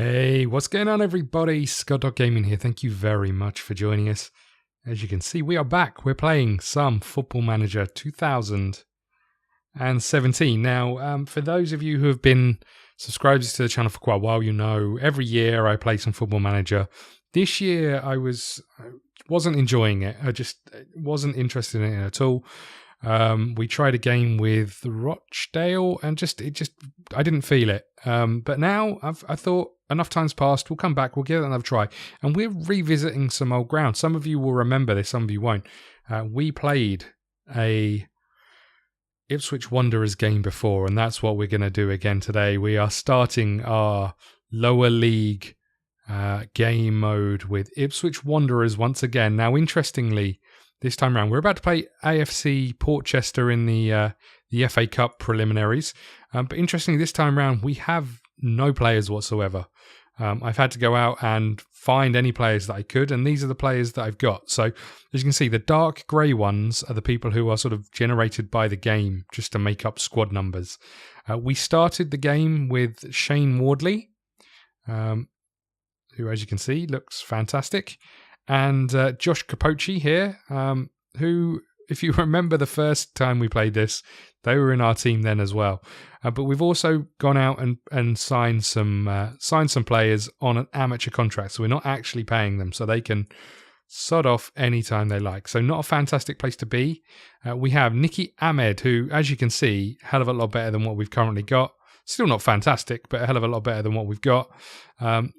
Hey, what's going on everybody? ScottDogGaming here. Thank you very much for joining us. As you can see, we are back. We're playing some Football Manager 2017. Now, for those of you who have been subscribers to the channel for quite a while, you know every year I play some Football Manager. This year I wasn't enjoying it. I just wasn't interested in it at all. We tried a game with Rochdale and I didn't feel it. But now I thought enough time's passed. We'll come back. We'll give it another try. And we're revisiting some old ground. Some of you will remember this. Some of you won't. We played a Ipswich Wanderers game before, and that's what we're going to do again today. We are starting our lower league game mode with Ipswich Wanderers once again. Now, interestingly, this time around, we're about to play AFC Portchester in the FA Cup preliminaries. But interestingly, this time around, we have no players whatsoever. I've had to go out and find any players that I could, and these are the players that I've got. So, as you can see, the dark grey ones are the people who are sort of generated by the game just to make up squad numbers. We started the game with Shane Wardley, who, as you can see, looks fantastic. And Josh Capocci here, who, if you remember the first time we played this, they were in our team then as well. But we've also gone out and signed some players on an amateur contract. So we're not actually paying them, so they can sod off anytime they like. So not a fantastic place to be. We have Nicky Ahmed, who, as you can see, hell of a lot better than what we've currently got. Still not fantastic, but a hell of a lot better than what we've got.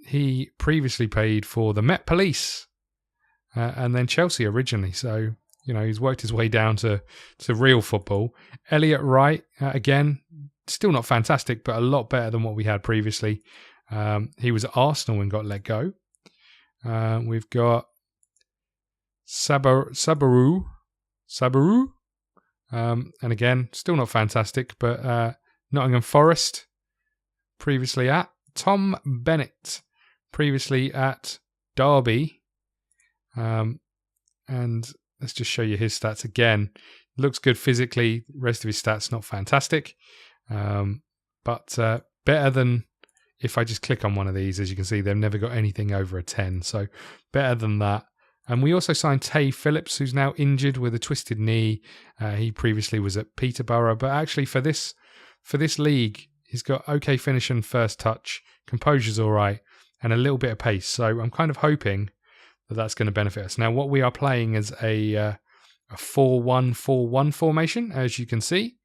He previously played for the Met Police. And then Chelsea originally, so you know he's worked his way down to real football. Elliot Wright, again, still not fantastic, but a lot better than what we had previously. He was at Arsenal and got let go. We've got Sabaru, and again, still not fantastic, but Nottingham Forest, previously at Tom Bennett, previously at Derby. And let's just show you his stats again. Looks good physically. Rest of his stats not fantastic, but better than if I just click on one of these. As you can see, they've never got anything over a 10, so better than that. And we also signed Tay Phillips, who's now injured with a twisted knee. He previously was at Peterborough, but actually for this league, he's got okay finish and first touch, composure's all right, and a little bit of pace. So I'm kind of hoping that's going to benefit us. Now, what we are playing is a 4-1-4-1 formation, as you can see.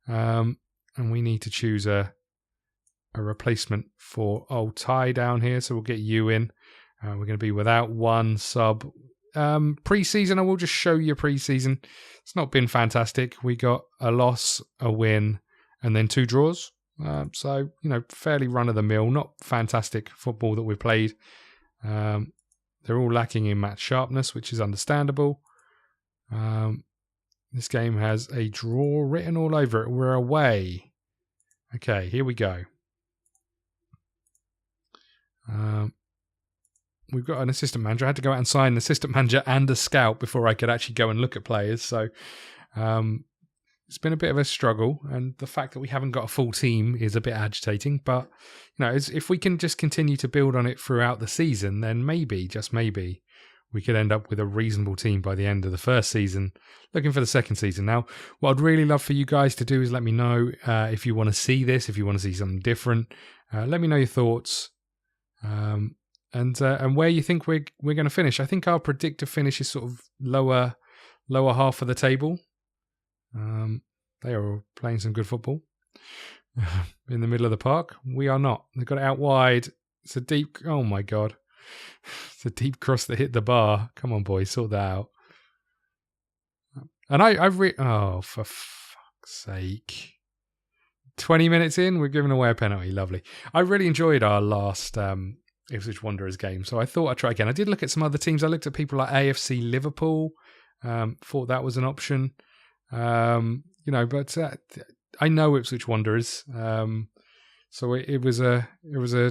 And we need to choose a replacement for old Ty down here. So we'll get you in. We're going to be without one sub. Pre-season, I will just show you pre-season. It's not been fantastic. We got a loss, a win, and then 2 draws. So, you know, fairly run-of-the-mill. Not fantastic football that we've played. They're all lacking in match sharpness, which is understandable. This game has a draw written all over it. We're away. Okay, here we go. We've got an assistant manager. I had to go out and sign an assistant manager and a scout before I could actually go and look at players. So it's been a bit of a struggle, and the fact that we haven't got a full team is a bit agitating. But you know, if we can just continue to build on it throughout the season, then maybe, just maybe, we could end up with a reasonable team by the end of the first season. Looking for the second season. Now, what I'd really love for you guys to do is let me know if you want to see this, if you want to see something different. Let me know your thoughts, and where you think we're going to finish. I think our predictor finish is sort of lower half of the table. They are playing some good football in the middle of the park. We are not. They've got it out wide. It's a deep... Oh, my God. It's a deep cross that hit the bar. Come on, boys. Sort that out. And oh, for fuck's sake. 20 minutes in, we're giving away a penalty. Lovely. I really enjoyed our last Ipswich Wanderers game, so I thought I'd try again. I did look at some other teams. I looked at people like AFC Liverpool. Thought that was an option. You know, but I know Ipswich Wanderers, so it was a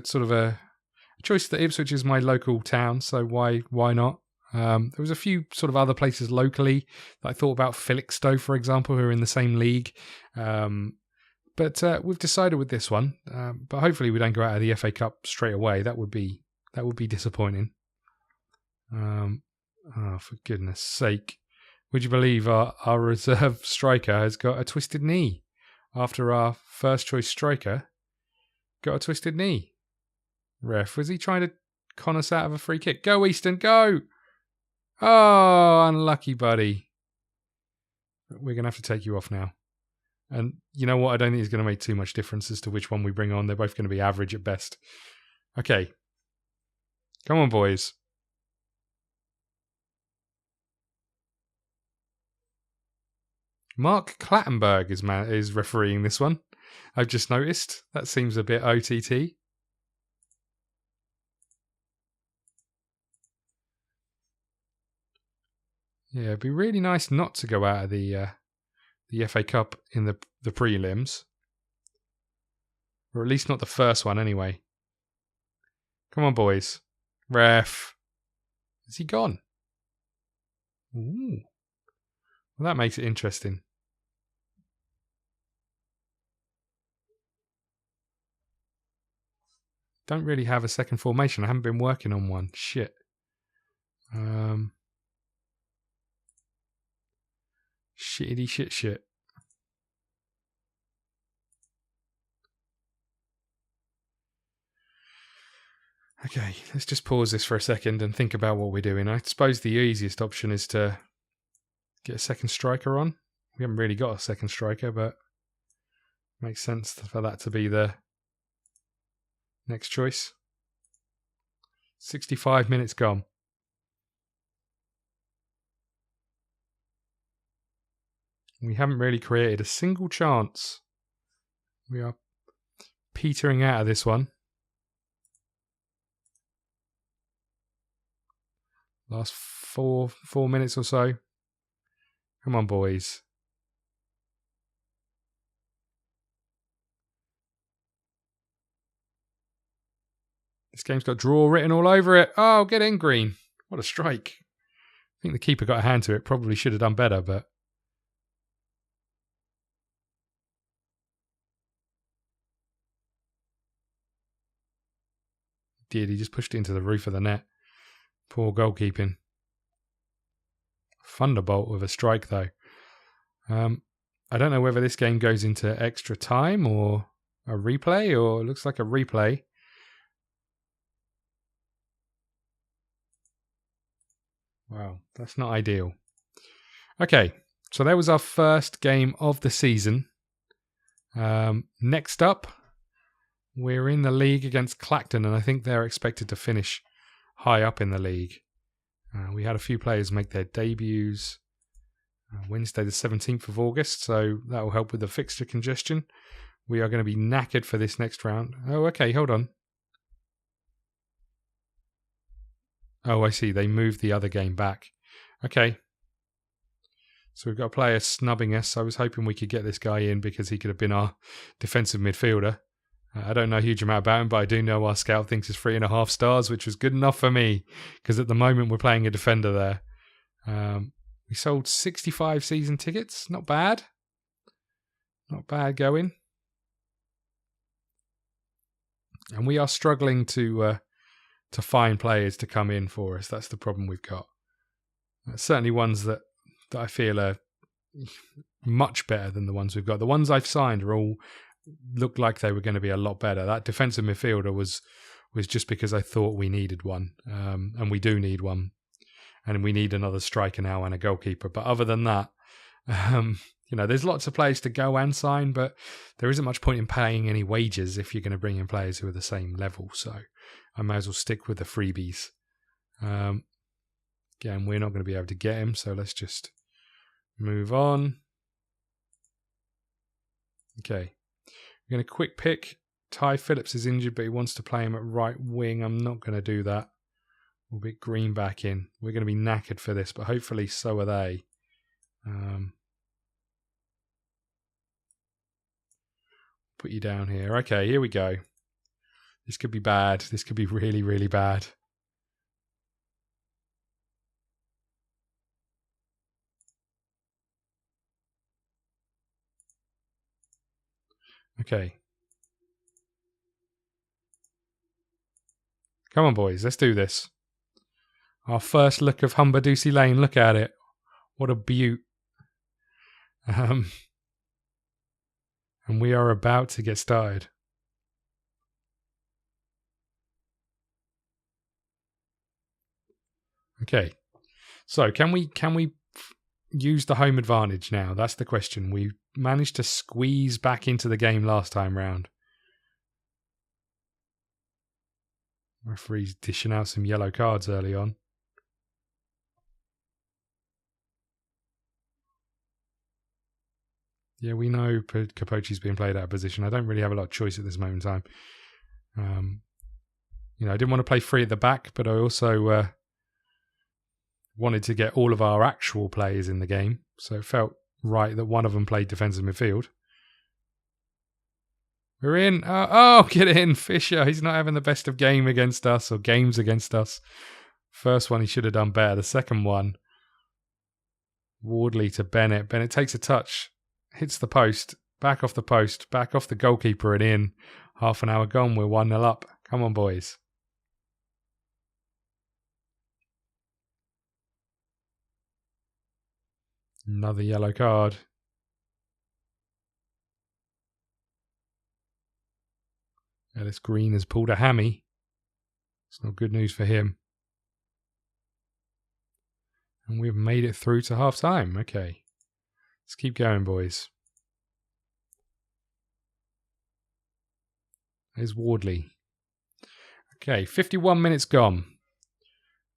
sort of a choice that Ipswich is my local town, so why not? There was a few sort of other places locally that I thought about. Felixstowe, for example, who are in the same league, But we've decided with this one. But hopefully we don't go out of the FA Cup straight away. That would be disappointing. Oh, for goodness sake. Would you believe our reserve striker has got a twisted knee? After our first choice striker got a twisted knee. Ref, was he trying to con us out of a free kick? Go, Easton, go! Oh, unlucky, buddy. We're going to have to take you off now. And you know what? I don't think it's going to make too much difference as to which one we bring on. They're both going to be average at best. Okay. Come on, boys. Mark Clattenburg is refereeing this one. I've just noticed. That seems a bit OTT. Yeah, it'd be really nice not to go out of the FA Cup in the prelims. Or at least not the first one anyway. Come on, boys. Ref. Is he gone? Ooh. Well, that makes it interesting. Don't really have a second formation. I haven't been working on one. Shit. Shittity shit. Okay, let's just pause this for a second and think about what we're doing. I suppose the easiest option is to get a second striker on. We haven't really got a second striker, but it makes sense for that to be the next choice. 65 minutes gone. We haven't really created a single chance. We are petering out of this one. Last four minutes or so. Come on, boys. This game's got draw written all over it. Oh, get in, Green. What a strike. I think the keeper got a hand to it. Probably should have done better, but... He just pushed it into the roof of the net. Poor goalkeeping. Thunderbolt with a strike, though. I don't know whether this game goes into extra time or a replay, or it looks like a replay. Wow, that's not ideal. Okay, so that was our first game of the season. Next up, we're in the league against Clacton, and I think they're expected to finish high up in the league. We had a few players make their debuts Wednesday the 17th of August, so that will help with the fixture congestion. We are going to be knackered for this next round. Oh, okay, hold on. Oh, I see. They moved the other game back. Okay. So we've got a player snubbing us. I was hoping we could get this guy in because he could have been our defensive midfielder. I don't know a huge amount about him, but I do know our scout thinks he's 3.5 stars, which was good enough for me because at the moment we're playing a defender there. We sold 65 season tickets. Not bad. Not bad going. And we are struggling to find players to come in for us. That's the problem we've got. Certainly ones that I feel are much better than the ones we've got. The ones I've signed are all looked like they were going to be a lot better. That defensive midfielder was just because I thought we needed one, and we do need one, and we need another striker now and a goalkeeper. But other than that, there's lots of players to go and sign, but there isn't much point in paying any wages if you're going to bring in players who are the same level. So I might as well stick with the freebies. Again, we're not going to be able to get him, so let's just move on. Okay. We're going to quick pick. Ty Phillips is injured, but he wants to play him at right wing. I'm not going to do that. We'll get Green back in. We're going to be knackered for this, but hopefully so are they. Put you down here. Okay, here we go. This could be bad. This could be really, really bad. Okay. Come on, boys. Let's do this. Our first look of Humberdoosey Lane. Look at it. What a beaut. And we are about to get started. Okay. So can we use the home advantage now? That's the question. We managed to squeeze back into the game last time round. Referee's dishing out some yellow cards early on. Yeah, we know Capochi's being played out of position. I don't really have a lot of choice at this moment in time. I didn't want to play free at the back, but I also wanted to get all of our actual players in the game. So it felt right that one of them played defensive midfield. We're in. Get in, Fisher. He's not having the best of game against us or games against us. First one, he should have done better. The second one, Wardley to Bennett. Bennett takes a touch, hits the post, back off the goalkeeper and in. Half an hour gone. We're 1-0 up. Come on, boys. Another yellow card. Ellis Green has pulled a hammy. It's not good news for him. And we've made it through to half time. Okay. Let's keep going, boys. There's Wardley. Okay, 51 minutes gone.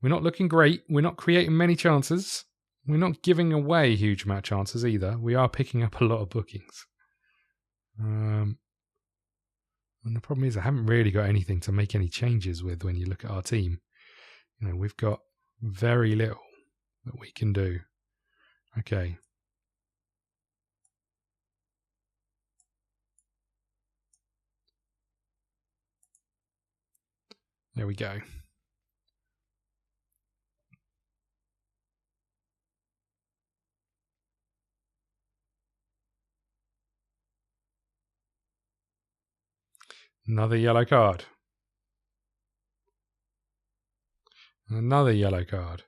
We're not looking great. We're not creating many chances. We're not giving away huge amount of chances either. We are picking up a lot of bookings. And the problem is I haven't really got anything to make any changes with when you look at our team. We've got very little that we can do. Okay. There we go. Another yellow card. Another yellow card.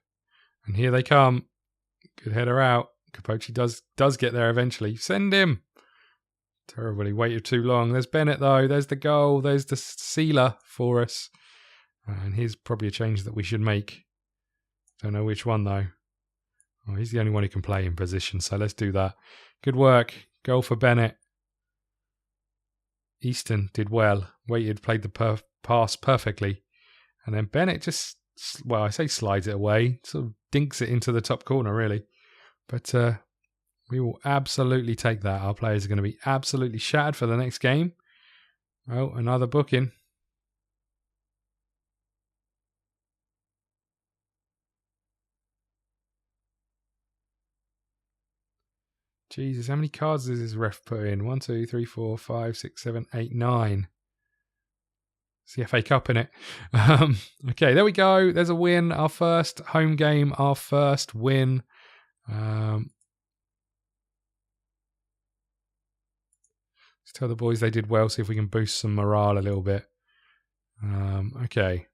And here they come. Good header out. Capochi does get there eventually. Send him. Terrible. He waited too long. There's Bennett though. There's the goal. There's the sealer for us. And here's probably a change that we should make. Don't know which one though. Oh, he's the only one who can play in position. So let's do that. Good work. Goal for Bennett. Easton did well. Waited, played the pass perfectly. And then Bennett just, I say slides it away. Sort of dinks it into the top corner, really. But we will absolutely take that. Our players are going to be absolutely shattered for the next game. Oh, another booking. Jesus, how many cards does this ref put in? 1, 2, 3, 4, 5, 6, 7, 8, 9. It's the FA Cup, innit? Okay, there we go. There's a win. Our first home game. Our first win. Let's tell the boys they did well. See if we can boost some morale a little bit. Okay.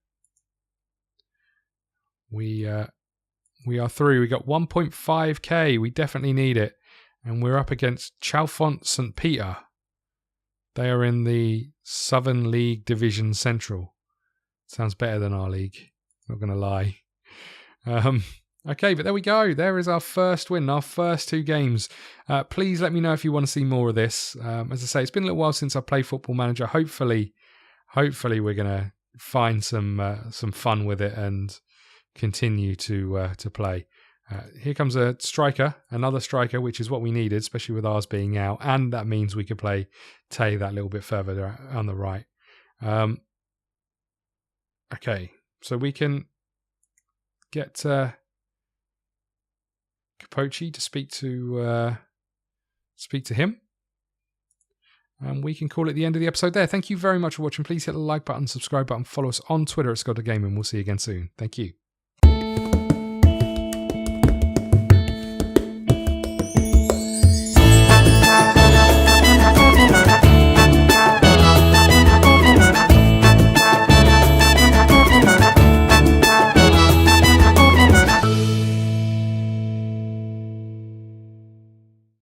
We are through. We got 1.5k. We definitely need it. And we're up against Chalfont St. Peter. They are in the Southern League Division Central. Sounds better than our league. Not going to lie. Okay, but there we go. There is our first win, our first 2 games. Please let me know if you want to see more of this. As I say, it's been a little while since I played Football Manager. Hopefully we're going to find some fun with it and continue to play. Here comes a striker, another striker, which is what we needed, especially with ours being out. And that means we could play Tay that little bit further on the right. Okay, so we can get Capochi to speak to him. And we can call it the end of the episode there. Thank you very much for watching. Please hit the like button, subscribe button, follow us on Twitter at ScottDogGaming. We'll see you again soon. Thank you.